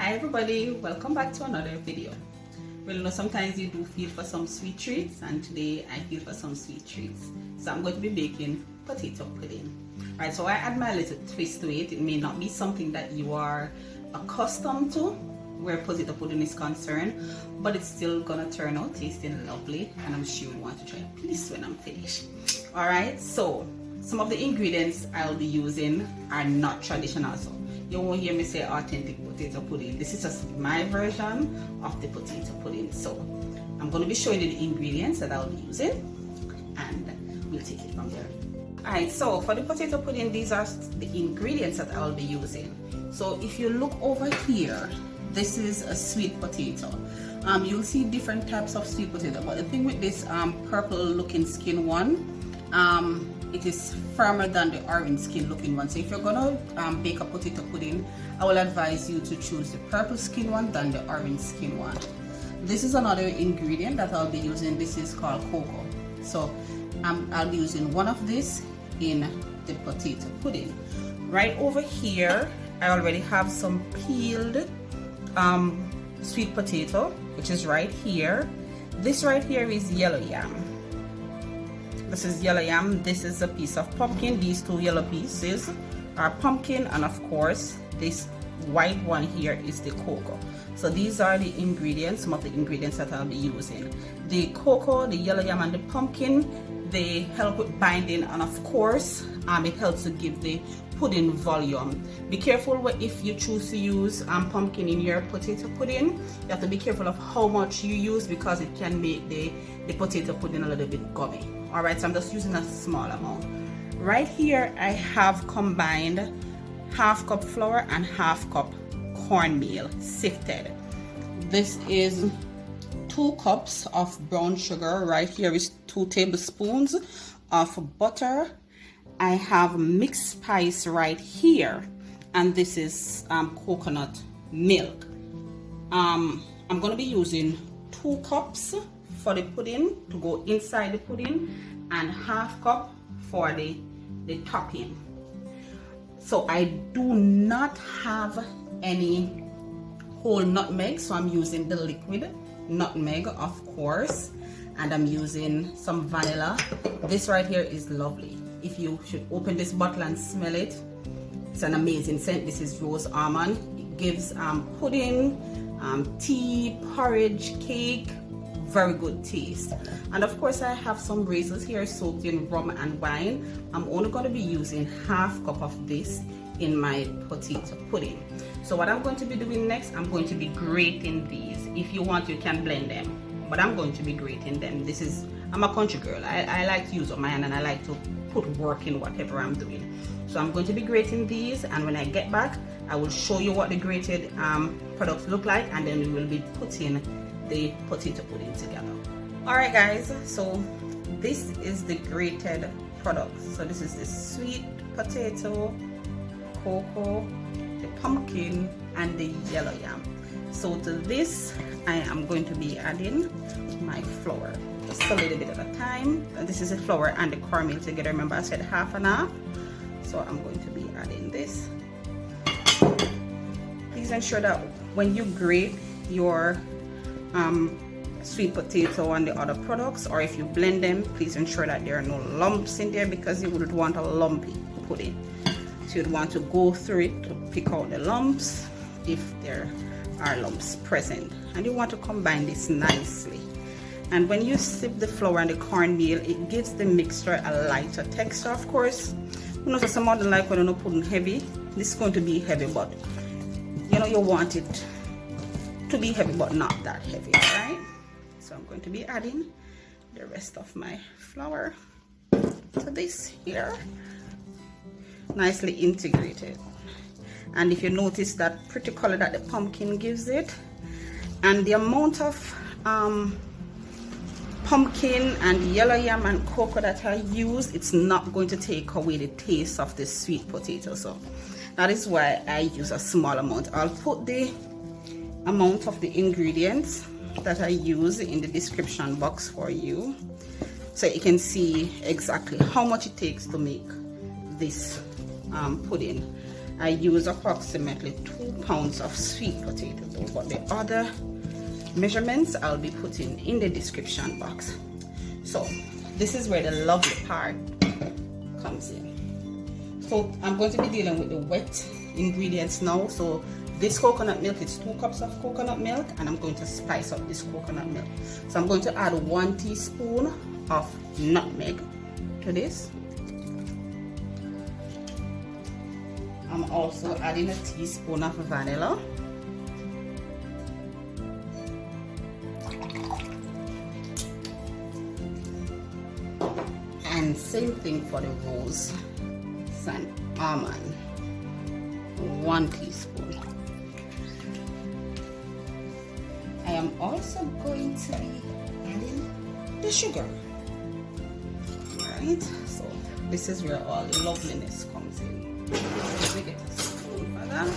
Hi everybody, welcome back to another video. Well, you know, sometimes you do feel for some sweet treats, and today I feel for some sweet treats. So I'm going to be baking potato pudding. Right, so I add my little twist to it. It may not be something that you are accustomed to where potato pudding is concerned, but it's still gonna turn out tasting lovely, and I'm sure you want to try it please when I'm finished. All right, so some of the ingredients I'll be using are not traditional, so you won't hear me say authentic potato pudding. This is just my version of the potato pudding. So I'm going to be showing you the ingredients that I'll be using, and we'll take it from there. Alright, so for the potato pudding, these are the ingredients that I'll be using. So if you look over here, this is a sweet potato. You'll see different types of sweet potato, but the thing with this purple looking skin one, it is firmer than the orange skin looking one. So if you're gonna bake a potato pudding, I will advise you to choose the purple skin one than the orange skin one. This is another ingredient that I'll be using. This is called cocoa. So I'll be using one of this in the potato pudding. Right over here, I already have some peeled sweet potato, which is right here. This right here is yellow yam. This is yellow yam. This is a piece of pumpkin. These two yellow pieces are pumpkin, and of course this white one here is the cocoa. So these are the ingredients, some of the ingredients that I'll be using. The cocoa, the yellow yam, and the pumpkin, they help with binding, and of course it helps to give the pudding volume. Be careful if you choose to use pumpkin in your potato pudding. You have to be careful of how much you use, because it can make the potato pudding a little bit gummy. Alright, so I'm just using a small amount. Right here I have combined half cup flour and half cup cornmeal sifted. This is 2 cups of brown sugar. Right here is 2 tablespoons of butter. I have mixed spice right here, and this is coconut milk. I'm going to be using 2 cups for the pudding to go inside the pudding, and half cup for the topping. So I do not have any whole nutmeg, so I'm using the liquid nutmeg, of course, and I'm using some vanilla. This right here is lovely. If you should open this bottle and smell it, it's an amazing scent. This is rose almond. It gives pudding, tea, porridge, cake, very good taste. And of course I have some raisins here soaked in rum and wine. I'm only going to be using half cup of this in my potato pudding. So what I'm going to be doing next, I'm going to be grating these. If you want, you can blend them, but I'm going to be grating them. I'm a country girl. I like to use up my hand, and I like to put work in whatever I'm doing. So I'm going to be grating these, and when I get back I will show you what the grated products look like, and then we will be putting the potato pudding together. Alright guys, so this is the grated products. So this is the sweet potato, cocoa, the pumpkin, and the yellow yam. So to this I am going to be adding my flour, just a little bit at a time. And this is the flour and the cornmeal together. Remember I said half and half, so I'm going to be adding this. Please ensure that when you grate your sweet potato and the other products, or if you blend them, please ensure that there are no lumps in there, because you wouldn't want a lumpy pudding. So you'd want to go through it to pick out the lumps if there are lumps present, and you want to combine this nicely. And when you sift the flour and the cornmeal, it gives the mixture a lighter texture. Of course, you know, some other like when you're not putting heavy, this is going to be heavy, but you know, you want it to be heavy but not that heavy. All right, so I'm going to be adding the rest of my flour to this here, nicely integrated. And if you notice that pretty color that the pumpkin gives it, and the amount of pumpkin and yellow yam and cocoa that I use, it's not going to take away the taste of the sweet potato. So that is why I use a small amount. I'll put the amount of the ingredients that I use in the description box for you, so you can see exactly how much it takes to make this pudding. I use approximately 2 pounds of sweet potatoes, but the other measurements I'll be putting in the description box. So this is where the lovely part comes in. So I'm going to be dealing with the wet ingredients now. So this coconut milk is 2 cups of coconut milk, and I'm going to spice up this coconut milk. So I'm going to add 1 teaspoon of nutmeg to this. I'm also adding a teaspoon of vanilla. And same thing for the rose and almond, 1 teaspoon. I am also going to be adding the sugar. Alright, so this is where all the loveliness comes in. Let me get a spoon for that.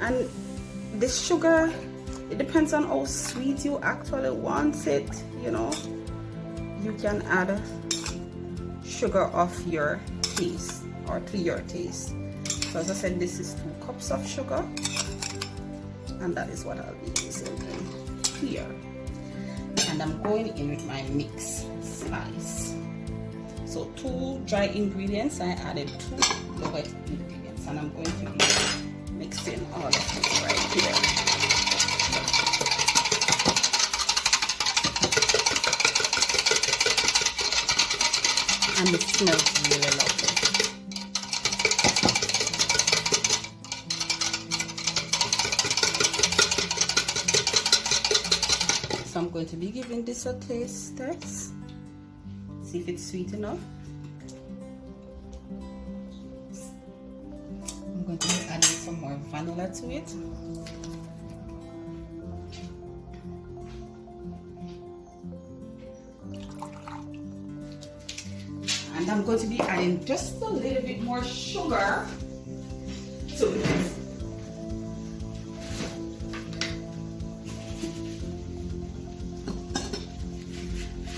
And this sugar, it depends on how sweet you actually want it, you know. You can add sugar of your taste or to your taste. So as I said, this is 2 cups of sugar, and that is what I'll be using in here. And I'm going in with my mix slice. So 2 dry ingredients, I added 2 wet ingredients, and I'm going to be mixing all of this right here. And it smells really lovely. So I'm going to be giving this a taste test. See if it's sweet enough. I'm going to be adding some more vanilla to it. And I'm going to be adding just a little bit more sugar to it.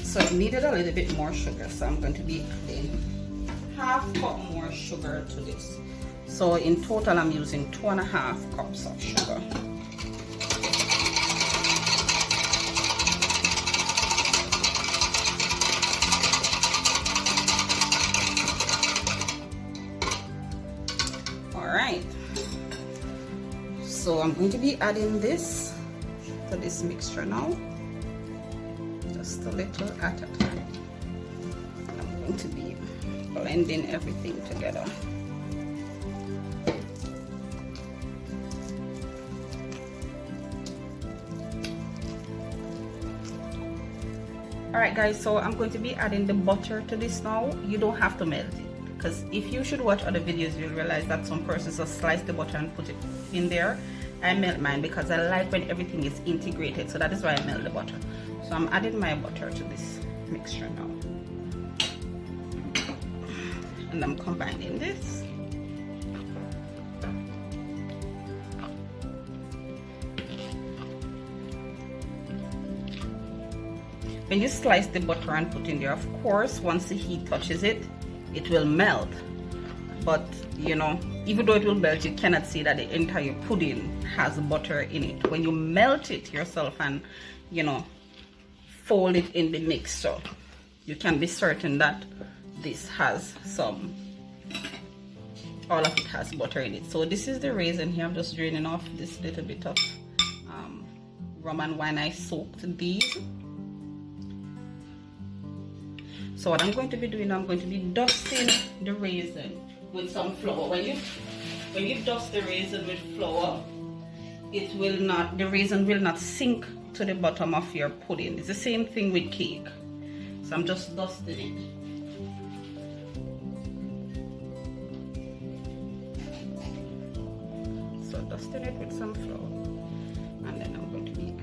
So it needed a little bit more sugar, so I'm going to be adding 1/2 cup more sugar to this. So in total I'm using 2.5 cups of sugar. So I'm going to be adding this to this mixture now, just a little at a time. I'm going to be blending everything together. Alright guys, so I'm going to be adding the butter to this now. You don't have to melt it, because if you should watch other videos, you'll realize that some persons just slice the butter and put it in there. I melt mine because I like when everything is integrated, so that is why I melt the butter. So I'm adding my butter to this mixture now, and I'm combining this. When you slice the butter and put in there, of course, once the heat touches it, it will melt. But you know, even though it will melt, you cannot see that the entire pudding has butter in it. When you melt it yourself and, you know, fold it in the mixture, you can be certain that this has some, all of it has butter in it. So this is the raisin here. I'm just draining off this little bit of rum and wine I soaked these. So what I'm going to be doing, I'm going to be dusting the raisin with some flour. When you dust the raisin with flour, it will not, the raisin will not sink to the bottom of your pudding. It's the same thing with cake. So I'm just dusting it. So dusting it with some flour, and then I'm going to be,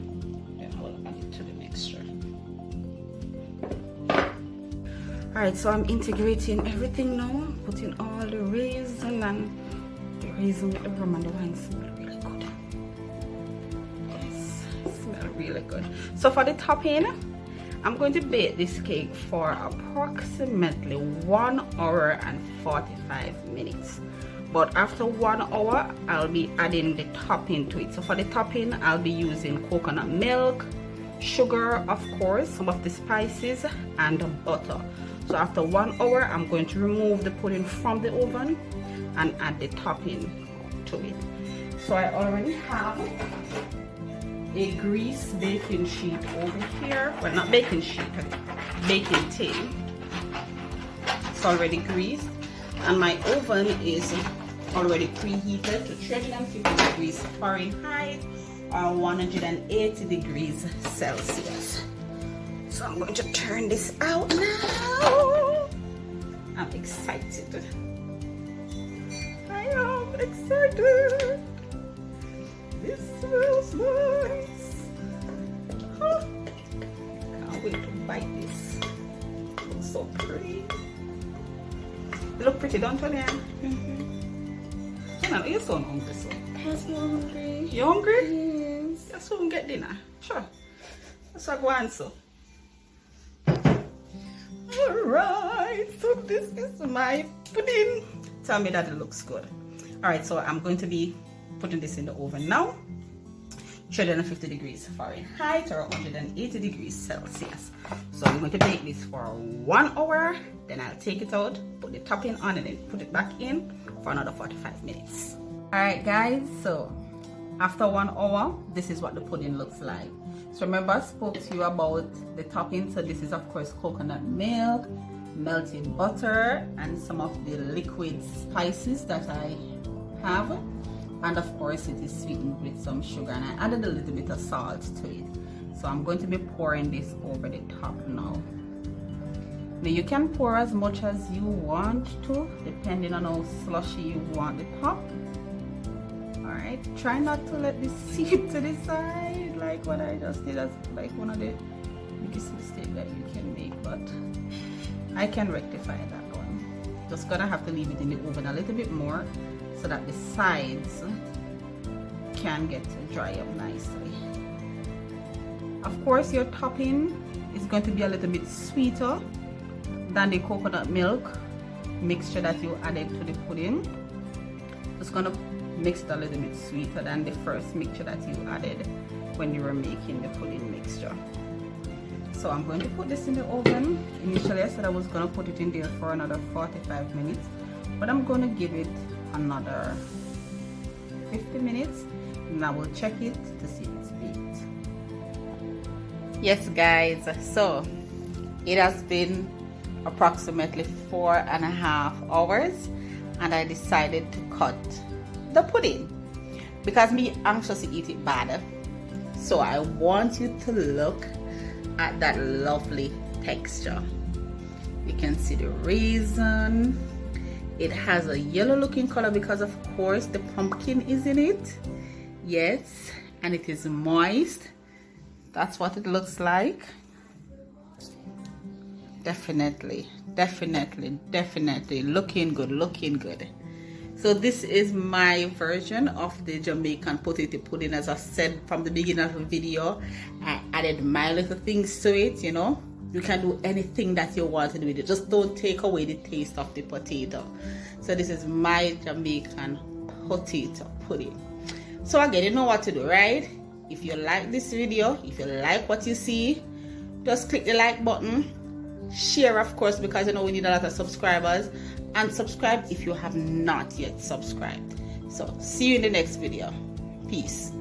then I will add it to the mixture. Alright, so I'm integrating everything now, putting all the raisin, and the raisin with the rum and the wine smell really good. Yes, smell really good. So for the topping, I'm going to bake this cake for approximately 1 hour and 45 minutes. But after 1 hour, I'll be adding the topping to it. So for the topping, I'll be using coconut milk, sugar, of course, some of the spices, and butter. So after 1 hour, I'm going to remove the pudding from the oven and add the topping to it. So I already have a grease baking sheet over here. Well, not baking sheet, baking tin. It's already greased, and my oven is already preheated to 350 degrees Fahrenheit or 180 degrees Celsius. So I'm going to turn this out now. I'm excited. I am excited. This smells nice. Huh. Can't wait to bite this. It looks so pretty. They look pretty, don't you, Leanne? You're so hungry, so. I'm so hungry. You hungry? Yes. You soon get dinner. Sure. Let's go on, so. Alright, so this is my pudding. Tell me that it looks good. Alright, so I'm going to be putting this in the oven now. 350 degrees Fahrenheit or 180 degrees Celsius. So I'm going to bake this for 1 hour. Then I'll take it out, put the topping on, and then put it back in for another 45 minutes. Alright guys, so after 1 hour, this is what the pudding looks like. So remember I spoke to you about the topping. So this is of course coconut milk, melted butter, and some of the liquid spices that I have. And of course it is sweetened with some sugar, and I added a little bit of salt to it. So I'm going to be pouring this over the top now. Now you can pour as much as you want to, depending on how slushy you want the top. Alright, try not to let this seep to the side like what I just did. That's like one of the biggest mistakes that you can make, but I can rectify that one. Just gonna have to leave it in the oven a little bit more so that the sides can get to dry up nicely. Of course your topping is going to be a little bit sweeter than the coconut milk mixture that you added to the pudding. Just gonna mix it a little bit sweeter than the first mixture that you added when you were making the pudding mixture. So I'm going to put this in the oven. Initially I said I was going to put it in there for another 45 minutes, but I'm going to give it another 50 minutes and I will check it to see if it's baked. Yes guys, so it has been approximately 4.5 hours and I decided to cut the pudding because me anxious to eat it bad. So I want you to look at that lovely texture. You can see the raisin. It has a yellow looking color because of course the pumpkin is in it. Yes, and it is moist. That's what it looks like. Definitely looking good. So this is my version of the Jamaican potato pudding. As I said from the beginning of the video, I added my little things to it. You know, you can do anything that you want to do with it, just don't take away the taste of the potato. So this is my Jamaican potato pudding. So again, you know what to do, right? If you like this video, if you like what you see, just click the like button, share of course, because you know we need a lot of subscribers, and subscribe if you have not yet subscribed. So see you in the next video. Peace.